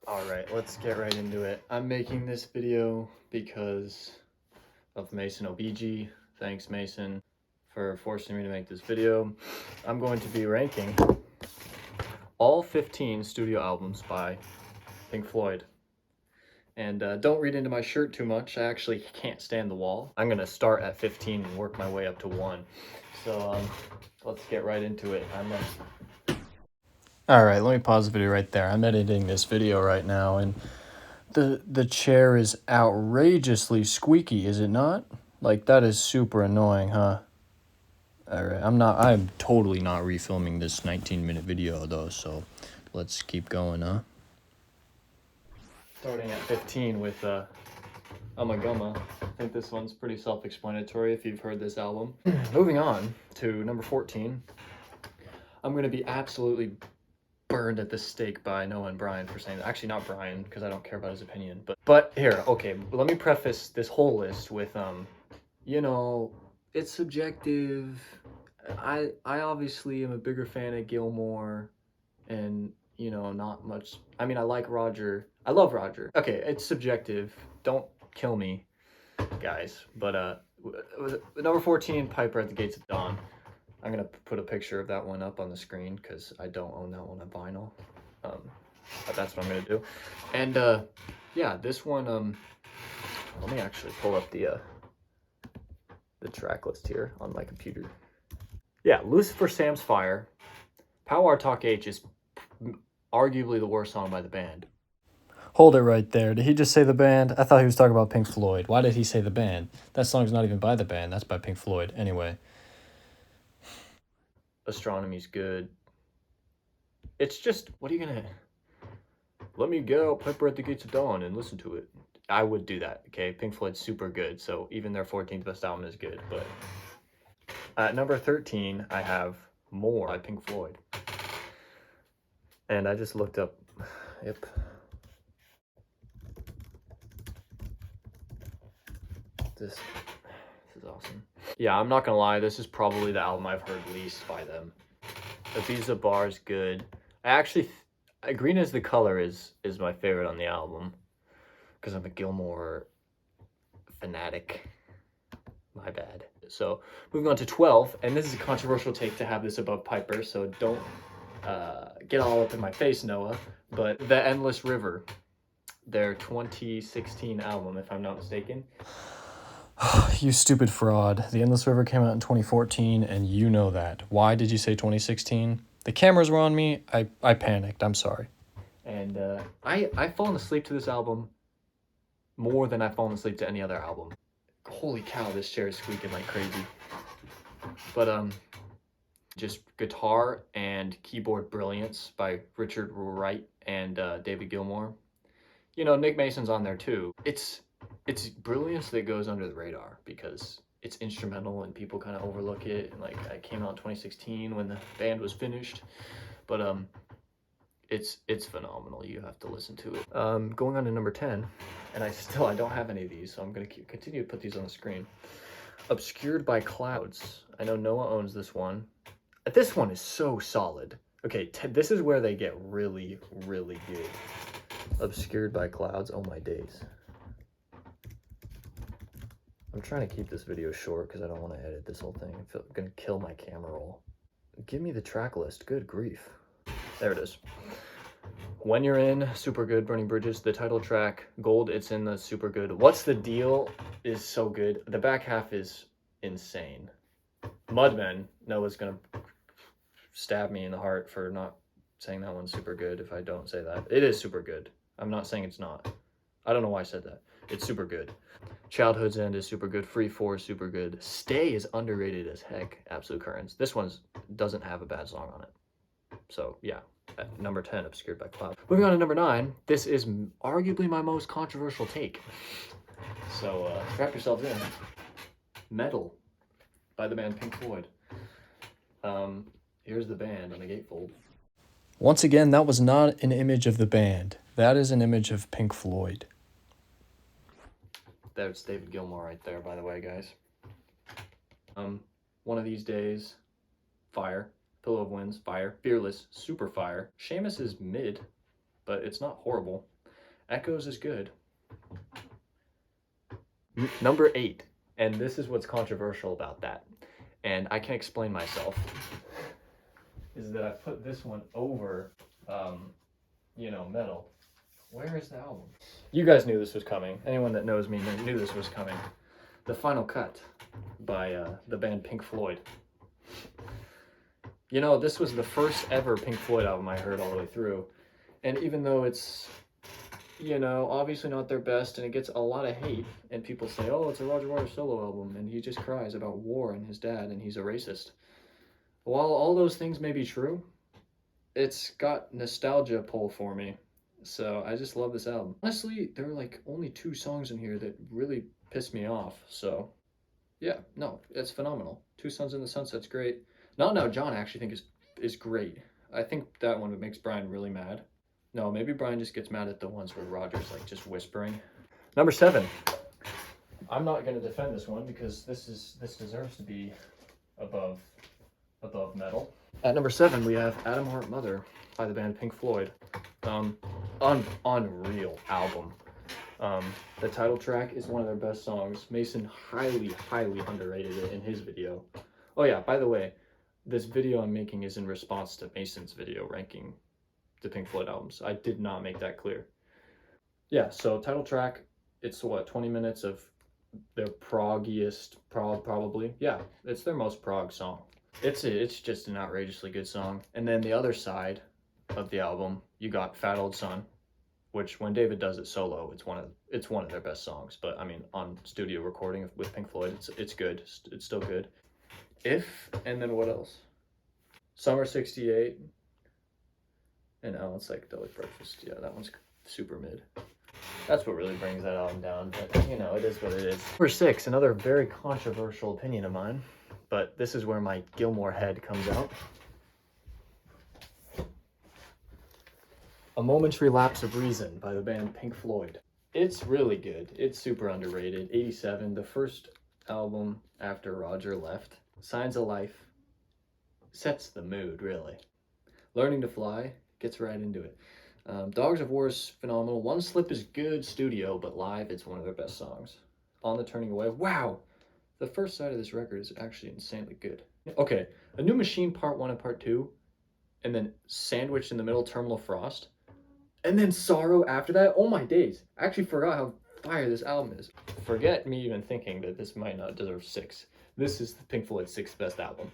Alright, let's get right into it. I'm making this video because of Mason OBG. Thanks, Mason, for forcing me to make this video. I'm going to be ranking all 15 studio albums by Pink Floyd. And don't read into my shirt too much. I actually can't stand the wall. I'm going to start at 15 and work my way up to 1. So let's get right into it. Alright, let me pause the video right there. I'm editing this video right now, and the chair is outrageously squeaky, is it not? Like, that is super annoying, huh? Alright, I'm totally not refilming this 19-minute video, though, so let's keep going, huh? Starting at 15 with Gumma. I think this one's pretty self-explanatory if you've heard this album. Moving on to number 14. I'm going to be absolutely burned at the stake by Noah and Brian for saying that. Actually, not Brian, because I don't care about his opinion. But here, okay, let me preface this whole list with, you know, it's subjective. I obviously am a bigger fan of Gilmore, and, you know, not much. I mean, I like Roger. I love Roger. Okay, it's subjective. Don't kill me, guys. But number 14, Piper at the Gates of Dawn. I'm gonna put a picture of that one up on the screen because I don't own that one on vinyl. But that's what I'm gonna do. And yeah, this one. Let me actually pull up the track list here on my computer. Yeah, Lucifer Sam's Fire. Power Talk H is arguably the worst song by the band. Hold it right there. Did he just say the band? I thought he was talking about Pink Floyd. Why did he say the band? That song's not even by the band. That's by Pink Floyd. Anyway. Astronomy's good. It's just, what are you gonna... Let me get out Piper at the Gates of Dawn and listen to it. I would do that, okay? Pink Floyd's super good, so even their 14th best album is good, but... At number 13, I have More by Pink Floyd. And I just looked up... Yep. This is awesome. Yeah, I'm not gonna lie, this is probably the album I've heard least by them. Ibiza Bar's good. I actually... Green as the Color is my favorite on the album. Because I'm a Gilmore fanatic. My bad. So, moving on to 12, and this is a controversial take to have this above Piper, so don't get all up in my face, Noah. But The Endless River, their 2016 album, if I'm not mistaken. You stupid fraud. The Endless River came out in 2014, and you know that. Why did you say 2016? The cameras were on me. I panicked. I'm sorry. And I've fallen asleep to this album more than I've fallen asleep to any other album. Holy cow, this chair is squeaking like crazy. But just guitar and keyboard brilliance by Richard Wright and David Gilmour. You know, Nick Mason's on there too. It's brilliance that goes under the radar because it's instrumental and people kind of overlook it. And like, it came out in 2016 when the band was finished, but it's phenomenal. You have to listen to it. Going on to number 10, and I don't have any of these, so I'm gonna continue to put these on the screen. Obscured by Clouds. I know Noah owns this one. This one is so solid. Okay, this is where they get really, really good. Obscured by Clouds. Oh my days. I'm trying to keep this video short because I don't want to edit this whole thing. I'm gonna kill my camera roll. Give me the track list. Good grief. There it is. When You're In, super good. Burning Bridges, the title track. Gold, It's in the super good. What's the Deal is so good. The back half is insane. Mudmen, Noah's gonna stab me in the heart for not saying that one's super good if I don't say that. It is super good. I'm not saying it's not. I don't know why I said that. It's super good. Childhood's End is super good. Free 4 is super good. Stay is underrated as heck. Absolute Currents. This one doesn't have a bad song on it. So, yeah. At number 10, Obscured by Cloud. Moving on to number 9. This is arguably my most controversial take. So, strap yourselves in. Metal by the band Pink Floyd. Here's the band on the gatefold. Once again, that was not an image of the band. That is an image of Pink Floyd. There's David Gilmour right there, by the way, guys. One of These Days, Fire. Pillow of Winds, Fire. Fearless, super fire. Seamus is mid, but it's not horrible. Echoes is good. Number 8, and this is what's controversial about that, and I can explain myself, is that I put this one over, you know, Metal. Where is the album? You guys knew this was coming. Anyone that knows me knew this was coming. The Final Cut by the band Pink Floyd. You know, this was the first ever Pink Floyd album I heard all the way through. And even though it's, you know, obviously not their best and it gets a lot of hate, and people say, oh, it's a Roger Waters solo album and he just cries about war and his dad and he's a racist. While all those things may be true, it's got nostalgia pull for me. So I just love this album. Honestly, there are like only 2 songs in here that really piss me off. So yeah, no, it's phenomenal. 2 Suns in the Sunset's great. Not Now John I actually think is great. I think that one makes Brian really mad. No, maybe Brian just gets mad at the ones where Roger's like just whispering. Number 7. I'm not gonna defend this one because this deserves to be above Metal. At number 7 we have Atom Heart Mother by the band Pink Floyd. Unreal album. The title track is one of their best songs. Mason highly underrated it in his video. Oh yeah, by the way, this video I'm making is in response to Mason's video ranking the Pink Floyd albums. I did not make that clear. Yeah, so title track, it's what, 20 minutes of their proggiest prog, probably. Yeah, it's their most prog song. It's just an outrageously good song. And then the other side of the album, you got Fat Old Son, which when David does it solo, it's one of their best songs. But I mean, on studio recording with Pink Floyd, it's good. It's still good. If, and then what else? Summer '68, and Alan's Psychedelic Breakfast. Yeah, that one's super mid. That's what really brings that album down. But you know, it is what it is. Number 6, another very controversial opinion of mine, but this is where my Gilmore head comes out. A Momentary Lapse of Reason by the band Pink Floyd. It's really good. It's super underrated. 87, the first album after Roger left. Signs of Life sets the mood, really. Learning to Fly gets right into it. Dogs of War is phenomenal. One Slip is good studio, but live it's one of their best songs. On the Turning Away, wow! The first side of this record is actually insanely good. Okay, A New Machine Part 1 and Part 2, and then sandwiched in the middle, Terminal Frost. And then Sorrow after that. Oh my days. I actually forgot how fire this album is. Forget me even thinking that this might not deserve 6. This is Pink Floyd's 6th best album.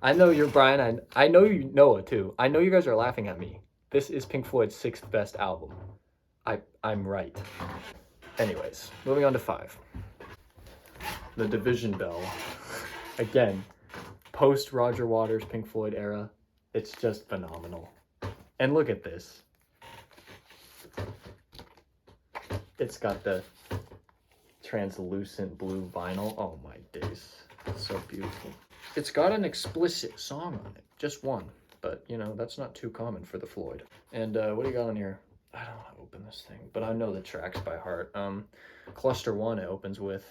I know you're Brian. I know you know it too. I know you guys are laughing at me. This is Pink Floyd's 6th best album. I'm right. Anyways, moving on to 5. The Division Bell. Again, post Roger Waters Pink Floyd era. It's just phenomenal. And look at this. It's got the translucent blue vinyl. Oh my days. It's so beautiful. It's got an explicit song on it. Just one. But, you know, that's not too common for the Floyd. And what do you got on here? I don't know how to open this thing, but I know the tracks by heart. Cluster 1 it opens with.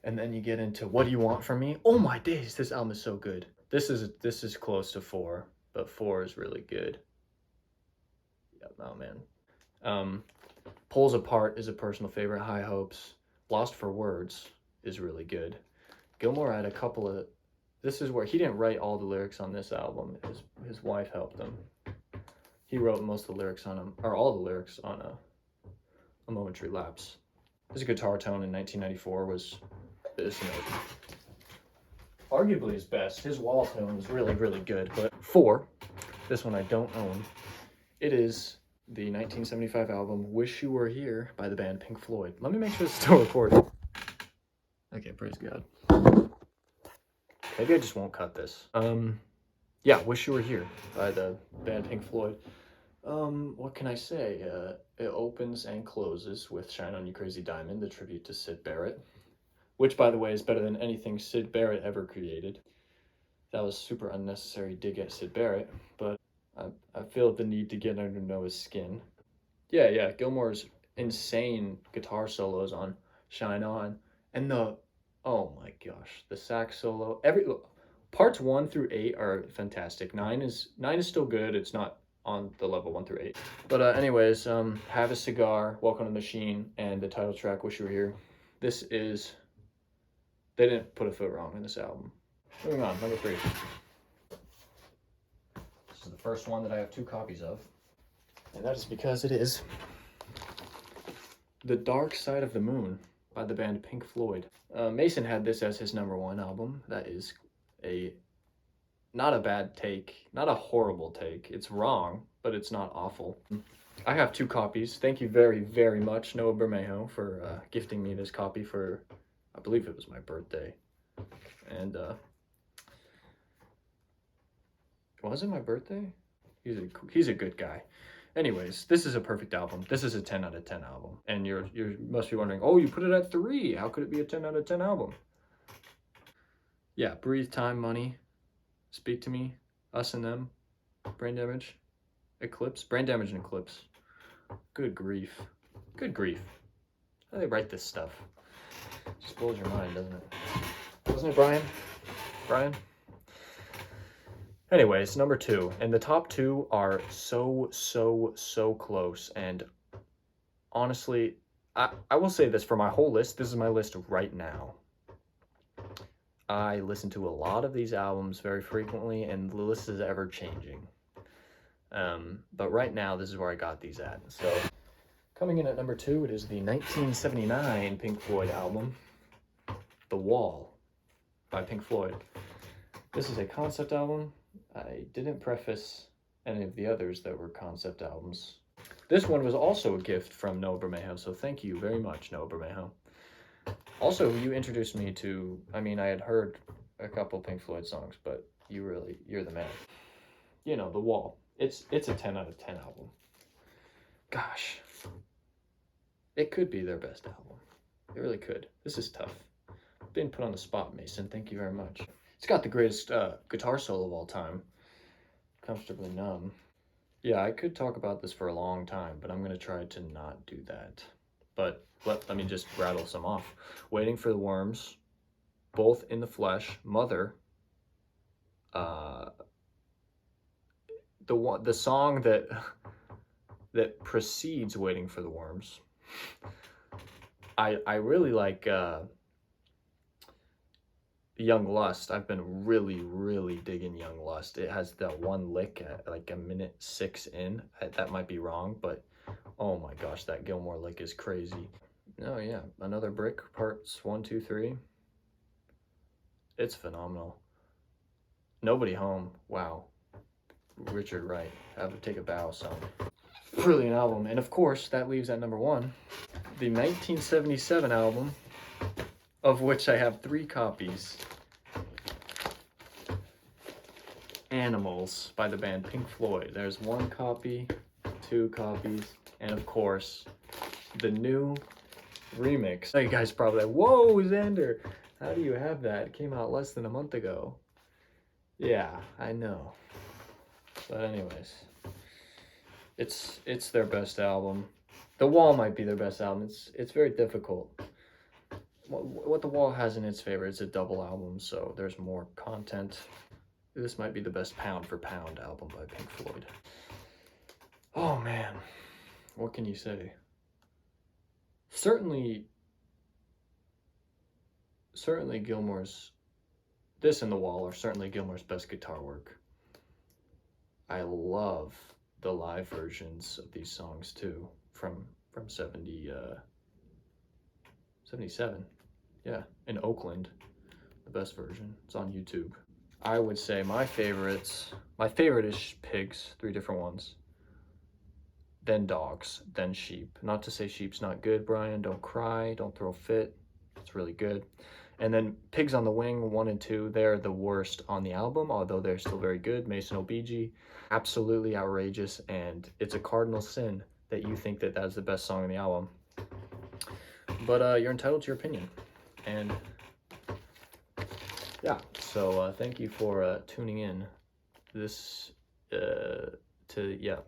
And then you get into What Do You Want From Me? Oh my days, this album is so good. This is close to 4, but 4 is really good. Yeah, oh man. Pulls Apart is a personal favorite. High Hopes. Lost for Words is really good. Gilmore had a couple of... This is where he didn't write all the lyrics on this album. His wife helped him. He wrote most of the lyrics on them, or all the lyrics on a Momentary Lapse. His guitar tone in 1994 was this note. Arguably his best. His wall tone was really, really good. But 4, this one I don't own. It is the 1975 album Wish You Were Here by the band Pink Floyd. Let me make sure it's still recording. Okay, praise God. Maybe I just won't cut this. Yeah, Wish You Were Here by the band Pink Floyd. What can I say? It opens and closes with Shine On You Crazy Diamond, the tribute to Syd Barrett. Which, by the way, is better than anything Syd Barrett ever created. That was super unnecessary dig at Syd Barrett, but I feel the need to get under Noah's skin. Yeah, Gilmore's insane guitar solos on Shine On. And oh my gosh, the sax solo. Parts 1 through 8 are fantastic. 9 is still good. It's not on the level 1 through 8. But anyways, Have a Cigar, Welcome to the Machine, and the title track, Wish You Were Here. This is, they didn't put a foot wrong in this album. Moving on, number 3. This is the first one that I have 2 copies of. And that is because it is The Dark Side of the Moon by the band Pink Floyd. Mason had this as his number 1 album. That is not a bad take, not a horrible take. It's wrong, but it's not awful. I have 2 copies. Thank you very, very much, Noah Bermejo, for gifting me this copy for, I believe it was my birthday. And, was it my birthday? He's a good guy. Anyways, this is a perfect album. This is a 10 out of 10 album. And you must be wondering, oh, you put it at 3. How could it be a 10 out of 10 album? Yeah, Breathe, Time, Money, Speak to Me, Us and Them, Brain Damage, Eclipse, Brain Damage and Eclipse. Good grief. Good grief. How do they write this stuff? Just blows your mind, doesn't it? Doesn't it, Brian? Brian? Anyways, number 2. And the top 2 are so close. And honestly, I will say this, for my whole list, this is my list right now. I listen to a lot of these albums very frequently, and the list is ever changing. But right now, this is where I got these at. So, coming in at number 2, it is the 1979 Pink Floyd album, The Wall by Pink Floyd. This is a concept album. I didn't preface any of the others that were concept albums. This one was also a gift from Noah Bermejo, so thank you very much, Noah Bermejo. Also, you introduced me to, I mean, I had heard a couple Pink Floyd songs, but you're the man. You know, The Wall. It's a 10 out of 10 album. Gosh. It could be their best album. It really could. This is tough. Being put on the spot, Mason. Thank you very much. It's got the greatest guitar solo of all time. Comfortably Numb. Yeah, I could talk about this for a long time, but I'm going to try to not do that. But let me just rattle some off. Waiting for the Worms, Both in the Flesh, Mother, the song that precedes Waiting for the Worms. I really like Young Lust. I've been really digging Young Lust. It has that one lick at like a minute 6 in. That might be wrong, but oh my gosh, that Gilmore lick is crazy. Oh yeah, Another Brick, parts 1, 2, 3. It's phenomenal. Nobody Home, wow. Richard Wright, Have to Take a Bow song. Brilliant album. And of course, that leaves at number 1, the 1977 album, of which I have 3 copies. Animals by the band Pink Floyd. There's 1 copy, 2 copies, and of course, the new remix. So you guys probably like, whoa, Xander, how do you have that? It came out less than a month ago. Yeah, I know. But anyways, it's their best album. The Wall might be their best album. It's very difficult. What The Wall has in its favor is a double album, so there's more content. This might be the best pound for pound album by Pink Floyd. Oh man, what can you say? Certainly Gilmore's, this and The Wall are certainly Gilmore's best guitar work. I love the live versions of these songs too, from 77. Yeah, in Oakland, the best version. It's on YouTube. I would say my favorite is Pigs, 3 different ones. Then Dogs, then Sheep. Not to say Sheep's not good, Brian. Don't cry, don't throw a fit. It's really good. And then Pigs on the Wing, 1 and 2, they're the worst on the album, although they're still very good. Mason OBG, absolutely outrageous, and it's a cardinal sin that you think that that's the best song on the album. But you're entitled to your opinion. And yeah, so thank you for tuning in. Yeah.